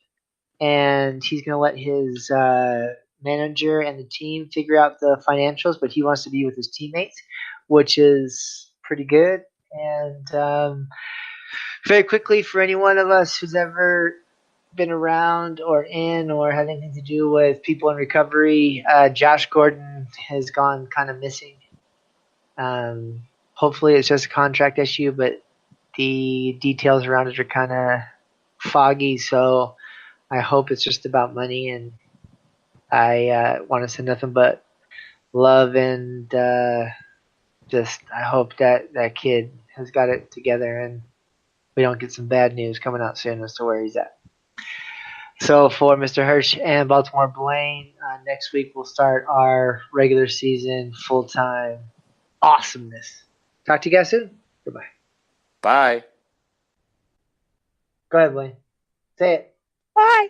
and he's going to let his manager and the team figure out the financials, but he wants to be with his teammates, which is pretty good. And very quickly, for any one of us who's ever been around or in or had anything to do with people in recovery, Josh Gordon has gone kind of missing. Hopefully it's just a contract issue, but the details around it are kind of foggy, so I hope it's just about money, and I want to send nothing but love and just I hope that kid has got it together and we don't get some bad news coming out soon as to where he's at. So for Mr. Hirsch and Baltimore Blaine, next week we'll start our regular season full-time awesomeness. Talk to you guys soon. Goodbye. Bye. Go ahead, Blaine. Say it. Bye.